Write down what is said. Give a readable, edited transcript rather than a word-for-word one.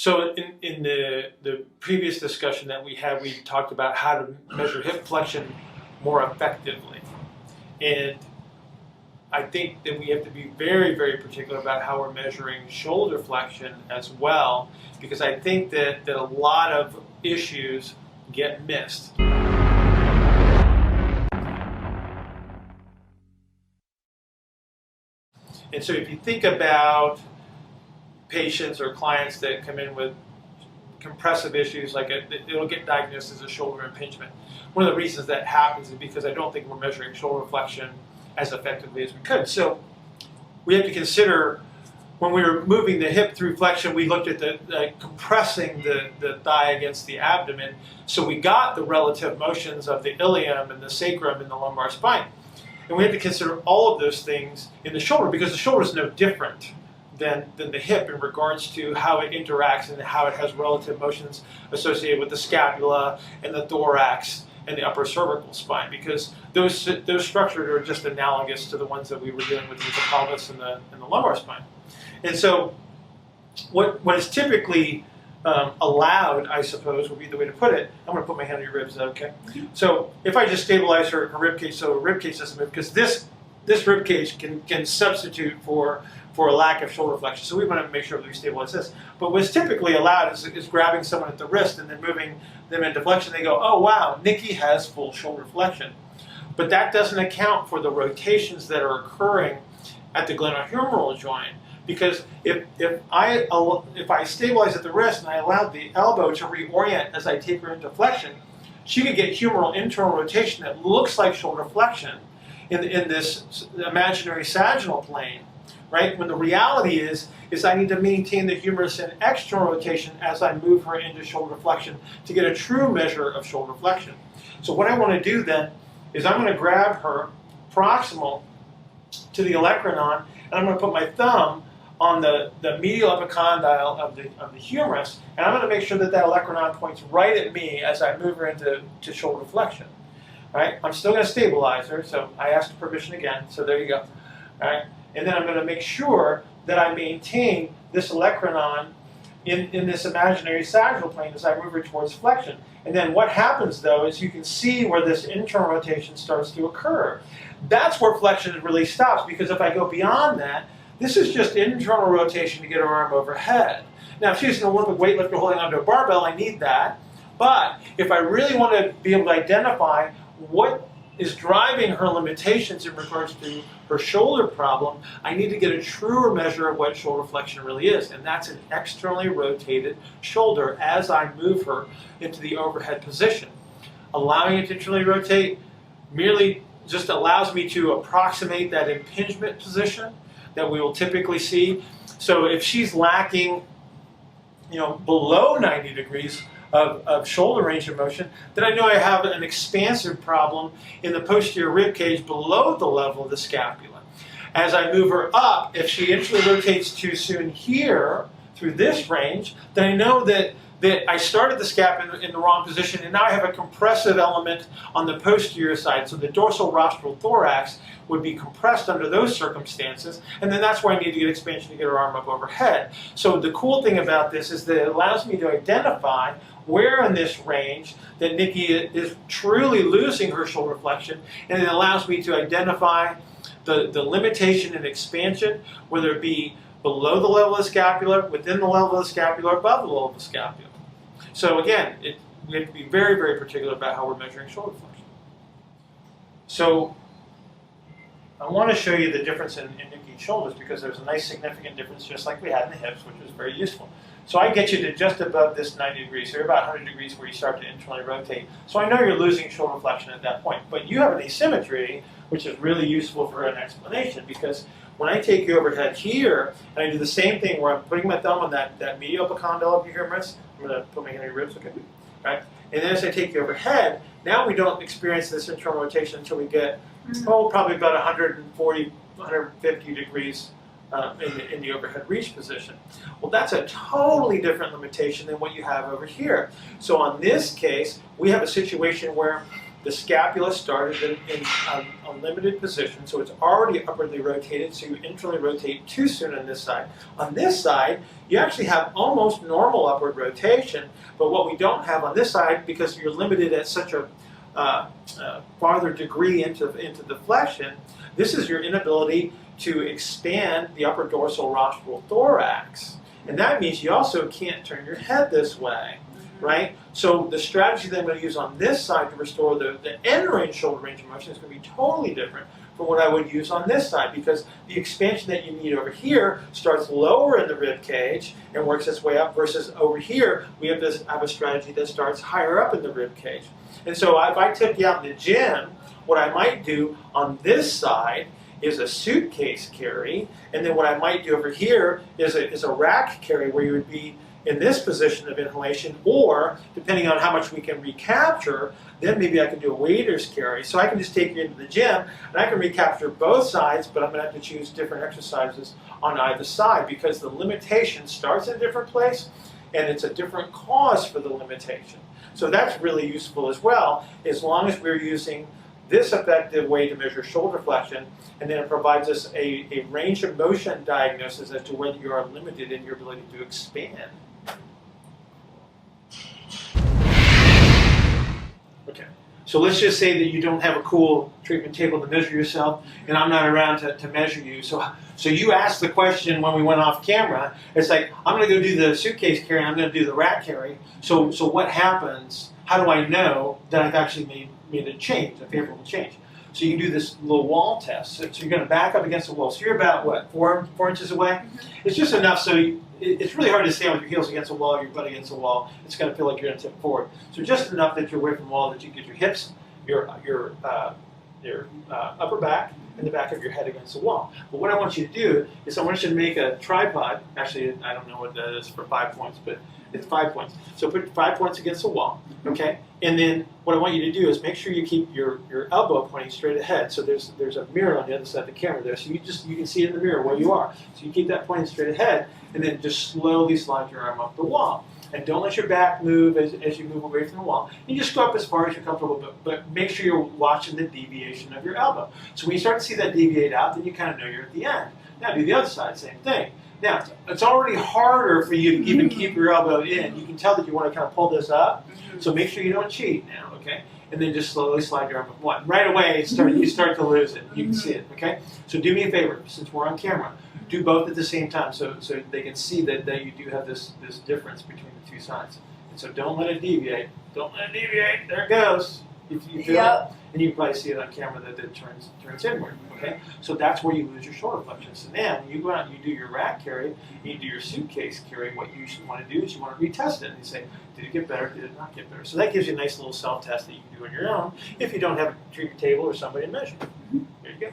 So in the previous discussion that we had, we talked about how to measure hip flexion more effectively. And I think that we have to be very, very particular about how we're measuring shoulder flexion as well, because I think that a lot of issues get missed. And so if you think about patients or clients that come in with compressive issues, like it'll get diagnosed as a shoulder impingement. One of the reasons that happens is because I don't think we're measuring shoulder flexion as effectively as we could. So we have to consider, when we were moving the hip through flexion, we looked at compressing the thigh against the abdomen, so we got the relative motions of the ilium and the sacrum and the lumbar spine. And we have to consider all of those things in the shoulder, because the shoulder is no different than the hip in regards to how it interacts and how it has relative motions associated with the scapula and the thorax and the upper cervical spine, because those structures are just analogous to the ones that we were dealing with the pelvis and the lumbar spine. And so what is typically allowed, I suppose, would be the way to put it. I'm going to put my hand on your ribs, is that okay? So if I just stabilize her rib cage, so her rib cage doesn't move, because this rib cage can substitute for a lack of shoulder flexion. So we want to make sure that we stabilize this. But what's typically allowed is grabbing someone at the wrist and then moving them into flexion. They go, oh wow, Nikki has full shoulder flexion. But that doesn't account for the rotations that are occurring at the glenohumeral joint. Because if I stabilize at the wrist and I allow the elbow to reorient as I take her into flexion, she could get humeral internal rotation that looks like shoulder flexion in this imaginary sagittal plane, right? When the reality is I need to maintain the humerus in external rotation as I move her into shoulder flexion to get a true measure of shoulder flexion. So what I want to do then is I'm going to grab her proximal to the olecranon, and I'm going to put my thumb on the medial epicondyle of the humerus, and I'm going to make sure that olecranon points right at me as I move her into shoulder flexion. All right? I'm still going to stabilize her, so I asked permission again, so there you go. All right? And then I'm going to make sure that I maintain this olecranon in this imaginary sagittal plane as I move her towards flexion. And then what happens, though, is you can see where this internal rotation starts to occur. That's where flexion really stops, because if I go beyond that, this is just internal rotation to get her arm overhead. Now, if she's an Olympic weightlifter holding onto a barbell, I need that. But if I really want to be able to identify what is driving her limitations in regards to her shoulder problem, I need to get a truer measure of what shoulder flexion really is. And that's an externally rotated shoulder as I move her into the overhead position. Allowing it to internally rotate merely just allows me to approximate that impingement position that we will typically see. So if she's lacking, below 90 degrees of shoulder range of motion, then I know I have an expansive problem in the posterior rib cage below the level of the scapula. As I move her up, if she internally rotates too soon here through this range, then I know that I started the scap in the wrong position, and now I have a compressive element on the posterior side. So the dorsal rostral thorax would be compressed under those circumstances, and then that's where I need to get expansion to get her arm up overhead. So the cool thing about this is that it allows me to identify where in this range that Nikki is truly losing her shoulder flexion, and it allows me to identify the limitation in expansion, whether it be below the level of the scapula, within the level of the scapula, above the level of the scapula. So again, we have to be very, very particular about how we're measuring shoulder flexion. So I want to show you the difference in Nikki's shoulders, because there's a nice significant difference, just like we had in the hips, which was very useful. So I get you to just above this 90 degrees. So you're about 100 degrees where you start to internally rotate. So I know you're losing shoulder flexion at that point. But you have an asymmetry, which is really useful for an explanation, because when I take you overhead here, and I do the same thing where I'm putting my thumb on that medial epicondyle of your humerus, I'm going to put my hand on your ribs, okay? All right? And then as I take you overhead, now we don't experience this internal rotation until we get, probably about 140, 150 degrees in the overhead reach position. Well, that's a totally different limitation than what you have over here. So on this case, we have a situation where the scapula started in a limited position, so it's already upwardly rotated, so you internally rotate too soon on this side. On this side, you actually have almost normal upward rotation, but what we don't have on this side, because you're limited at such a farther degree into the flexion, this is your inability to expand the upper dorsal rostral thorax. And that means you also can't turn your head this way, right? So the strategy that I'm going to use on this side to restore the end-range shoulder range of motion is going to be totally different from what I would use on this side, because the expansion that you need over here starts lower in the rib cage and works its way up, versus over here we have a strategy that starts higher up in the rib cage. And so if I took you out in the gym, what I might do on this side is a suitcase carry, and then what I might do over here is a rack carry, where you would be in this position of inhalation, or depending on how much we can recapture, then maybe I can do a waiter's carry. So I can just take you into the gym and I can recapture both sides, but I'm going to have to choose different exercises on either side, because the limitation starts in a different place and it's a different cause for the limitation. So that's really useful as well, as long as we're using this effective way to measure shoulder flexion, and then it provides us a range of motion diagnosis as to whether you are limited in your ability to expand. Okay, so let's just say that you don't have a cool treatment table to measure yourself, and I'm not around to measure you. So you asked the question when we went off camera. It's like, I'm going to go do the suitcase carry, and I'm going to do the rack carry. So what happens? How do I know that I've actually made a change, a favorable change? So you can do this little wall test. So you're going to back up against the wall. So you're about, what, 4 inches away? It's just enough so it's really hard to stand with your heels against the wall, your butt against the wall. It's going to feel like you're going to tip forward. So just enough that you're away from the wall, that you get your hips, your upper back, and the back of your head against the wall. But what I want you to do is I want you to make a tripod. Actually, I don't know what that is for 5 points, but it's 5 points. So put 5 points against the wall, okay? And then what I want you to do is make sure you keep your elbow pointing straight ahead. So there's a mirror on the other side of the camera there, so you can see in the mirror where you are. So you keep that pointing straight ahead, and then just slowly slide your arm up the wall. And don't let your back move as you move away from the wall. You just go up as far as you're comfortable, but make sure you're watching the deviation of your elbow. So when you start to see that deviate out, then you kind of know you're at the end. Now do the other side, same thing. Now, it's already harder for you to even keep your elbow in. You can tell that you want to kind of pull this up, so make sure you don't cheat now, okay? And then just slowly slide your arm up one. Right away, you start to lose it. You can see it, okay? So do me a favor, since we're on camera, do both at the same time, so they can see that you do have this difference between the two sides. And so don't let it deviate. Don't let it deviate. There it goes. You feel it? And you can probably see it on camera that it turns inward. Okay? So that's where you lose your shoulder flexion. So then when you go out and you do your rack carry, and you do your suitcase carry, what you should want to do is you want to retest it. And you say, did it get better? Did it not get better? So that gives you a nice little self-test that you can do on your own if you don't have a treatment table or somebody to measure. There you go.